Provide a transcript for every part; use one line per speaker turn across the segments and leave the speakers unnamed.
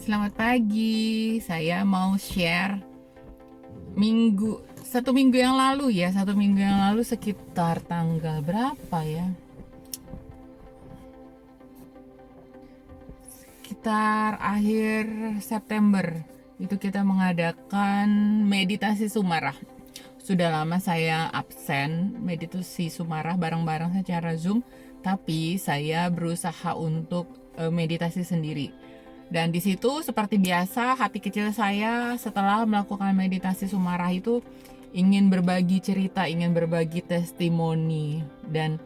selamat pagi. Saya mau share satu minggu yang lalu sekitar tanggal berapa ya? Sekitar akhir September itu kita mengadakan meditasi Sumarah. Sudah lama saya absen meditasi Sumarah bareng-bareng secara Zoom, tapi saya berusaha untuk meditasi sendiri. Dan di situ seperti biasa hati kecil saya setelah melakukan meditasi Sumarah itu ingin berbagi cerita, ingin berbagi testimoni. Dan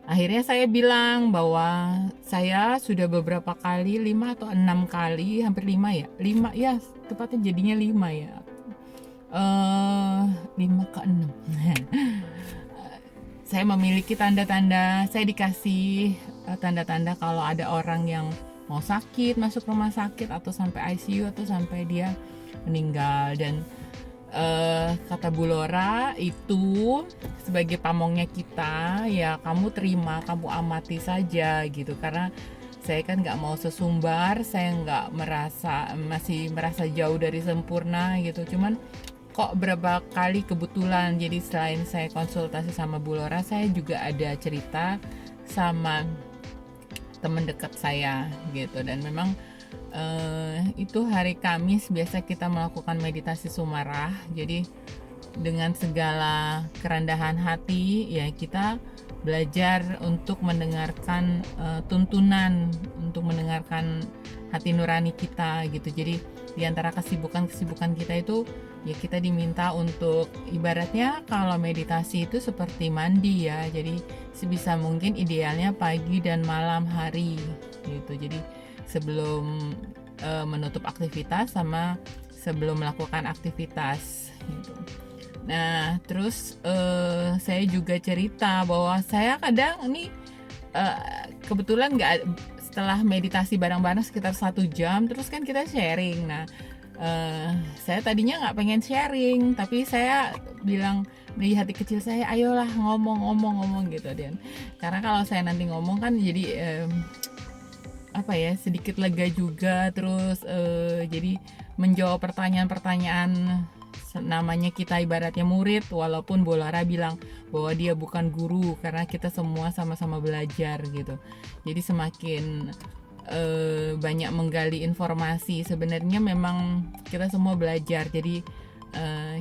akhirnya saya bilang bahwa saya sudah beberapa kali, 5 atau 6 kali, hampir 5 ya. 5 ya, tepatnya jadinya 5 ya. 5 ke 6. Saya memiliki tanda-tanda, saya dikasih tanda-tanda kalau ada orang yang mau sakit, masuk rumah sakit atau sampai ICU atau sampai dia meninggal. Dan kata Bu Lora itu sebagai pamongnya kita, ya kamu terima, kamu amati saja gitu. Karena saya kan nggak mau sesumbar, saya nggak masih merasa jauh dari sempurna gitu. Cuman kok berapa kali kebetulan, jadi selain saya konsultasi sama Bu Lora, saya juga ada cerita sama teman dekat saya gitu. Dan memang itu hari Kamis biasa kita melakukan meditasi Sumarah. Jadi dengan segala kerendahan hati ya kita belajar untuk mendengarkan tuntunan, untuk mendengarkan hati nurani kita gitu. Jadi di antara kesibukan kita itu ya kita diminta untuk, ibaratnya kalau meditasi itu seperti mandi ya, jadi sebisa mungkin idealnya pagi dan malam hari gitu. Jadi sebelum menutup aktivitas sama sebelum melakukan aktivitas gitu. Nah terus saya juga cerita bahwa saya kadang ini kebetulan nggak, setelah meditasi bareng-bareng sekitar 1 jam terus kan kita sharing. Nah saya tadinya nggak pengen sharing, tapi saya bilang di hati kecil saya, ayolah ngomong gitu. Dan karena kalau saya nanti ngomong kan jadi sedikit lega juga, terus jadi menjawab pertanyaan-pertanyaan. Namanya kita ibaratnya murid, walaupun Bolara bilang bahwa dia bukan guru karena kita semua sama-sama belajar gitu. Jadi semakin banyak menggali informasi, sebenarnya memang kita semua belajar. Jadi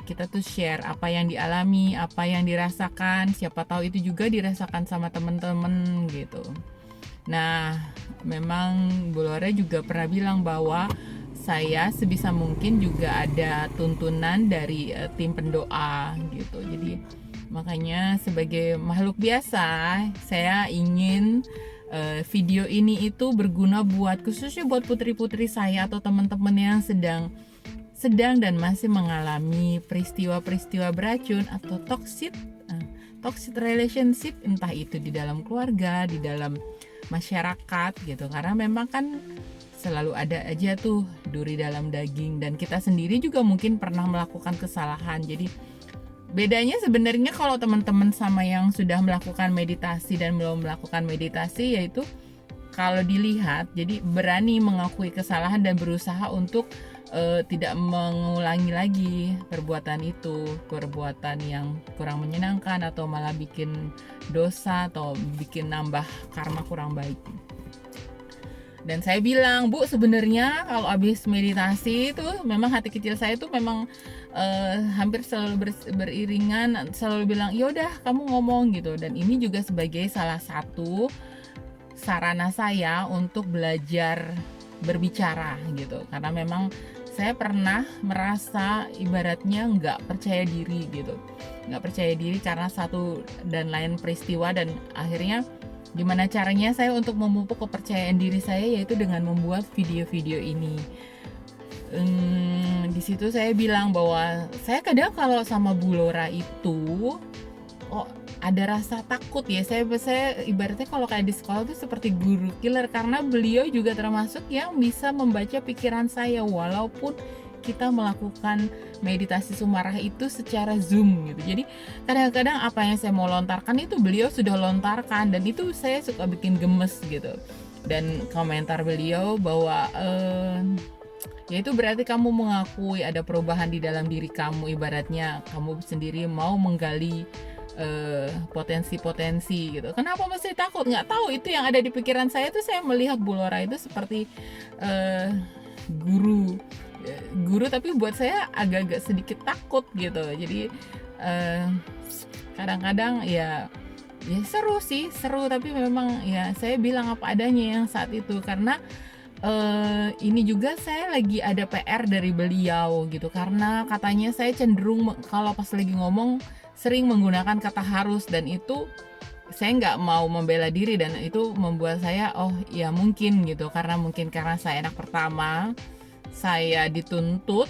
kita tuh share apa yang dialami, apa yang dirasakan, siapa tahu itu juga dirasakan sama temen-temen gitu. Nah memang Bu Lora juga pernah bilang bahwa saya sebisa mungkin juga ada tuntunan dari tim pendoa gitu. Jadi makanya sebagai makhluk biasa saya ingin video ini itu berguna khususnya buat putri-putri saya atau teman-teman yang sedang dan masih mengalami peristiwa-peristiwa beracun atau toxic relationship, entah itu di dalam keluarga, di dalam masyarakat gitu. Karena memang kan selalu ada aja tuh duri dalam daging, dan kita sendiri juga mungkin pernah melakukan kesalahan. Jadi bedanya sebenarnya kalau teman-teman sama yang sudah melakukan meditasi dan belum melakukan meditasi, yaitu kalau dilihat jadi berani mengakui kesalahan dan berusaha untuk tidak mengulangi lagi perbuatan yang kurang menyenangkan atau malah bikin dosa atau bikin nambah karma kurang baik. Dan saya bilang, Bu, sebenarnya kalau habis meditasi itu memang hati kecil saya itu memang hampir selalu beriringan, selalu bilang, yaudah kamu ngomong gitu. Dan ini juga sebagai salah satu sarana saya untuk belajar berbicara gitu. Karena memang saya pernah merasa ibaratnya nggak percaya diri gitu. Nggak percaya diri karena satu dan lain peristiwa, dan akhirnya gimana caranya saya untuk memupuk kepercayaan diri saya, yaitu dengan membuat video-video ini. Di situ saya bilang bahwa saya kadang kalau sama Bu Lora itu ada rasa takut ya. Saya ibaratnya kalau kayak di sekolah tuh seperti guru killer, karena beliau juga termasuk yang bisa membaca pikiran saya walaupun kita melakukan meditasi Sumarah itu secara Zoom gitu. Jadi kadang-kadang apa yang saya mau lontarkan itu beliau sudah lontarkan, dan itu saya suka bikin gemes gitu. Dan komentar beliau bahwa ya itu berarti kamu mengakui ada perubahan di dalam diri kamu, ibaratnya kamu sendiri mau menggali potensi-potensi gitu. Kenapa mesti takut? Nggak tahu, itu yang ada di pikiran saya tuh, saya melihat Bu Lora itu seperti guru tapi buat saya agak-agak sedikit takut gitu. Jadi kadang-kadang ya seru tapi memang ya saya bilang apa adanya yang saat itu, karena ini juga saya lagi ada PR dari beliau gitu, karena katanya saya cenderung kalau pas lagi ngomong sering menggunakan kata harus, dan itu saya nggak mau membela diri, dan itu membuat saya oh ya mungkin gitu, karena saya anak pertama, saya dituntut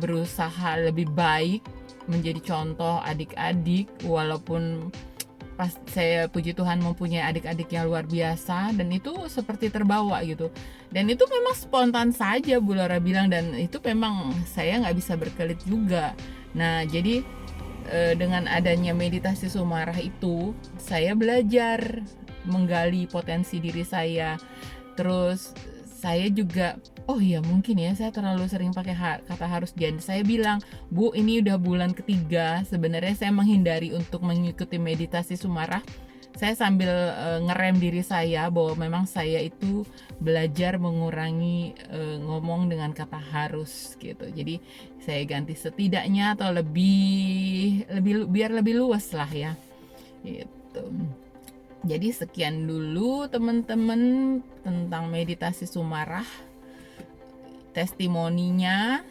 berusaha lebih baik, menjadi contoh adik-adik, walaupun pas saya puji Tuhan mempunyai adik-adik yang luar biasa, dan itu seperti terbawa gitu, dan itu memang spontan saja Bu Laura bilang, dan itu memang saya nggak bisa berkelit juga. Nah jadi dengan adanya meditasi Sumarah itu, saya belajar menggali potensi diri saya. Terus saya juga oh iya mungkin ya saya terlalu sering pakai kata harus, dan saya bilang, Bu ini udah bulan ketiga sebenarnya saya menghindari untuk mengikuti meditasi Sumarah. Saya sambil ngerem diri saya bahwa memang saya itu belajar mengurangi ngomong dengan kata harus gitu. Jadi saya ganti setidaknya atau lebih biar lebih luas lah ya gitu. Jadi sekian dulu teman-teman tentang meditasi Sumarah, testimoninya.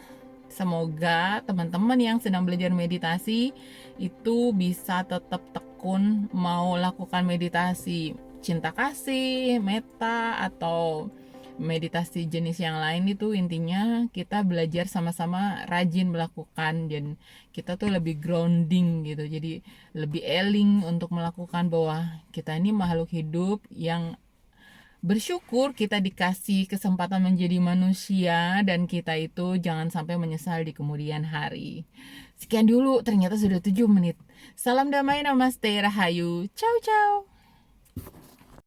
Semoga teman-teman yang sedang belajar meditasi itu bisa tetap tekun mau lakukan meditasi cinta kasih, meta, atau meditasi jenis yang lain. Itu intinya kita belajar sama-sama rajin melakukan, dan kita tuh lebih grounding gitu, jadi lebih eling untuk melakukan bahwa kita ini makhluk hidup yang bersyukur kita dikasih kesempatan menjadi manusia, dan kita itu jangan sampai menyesal di kemudian hari. Sekian dulu, ternyata sudah 7 menit. Salam damai, namaste, rahayu, ciao ciao.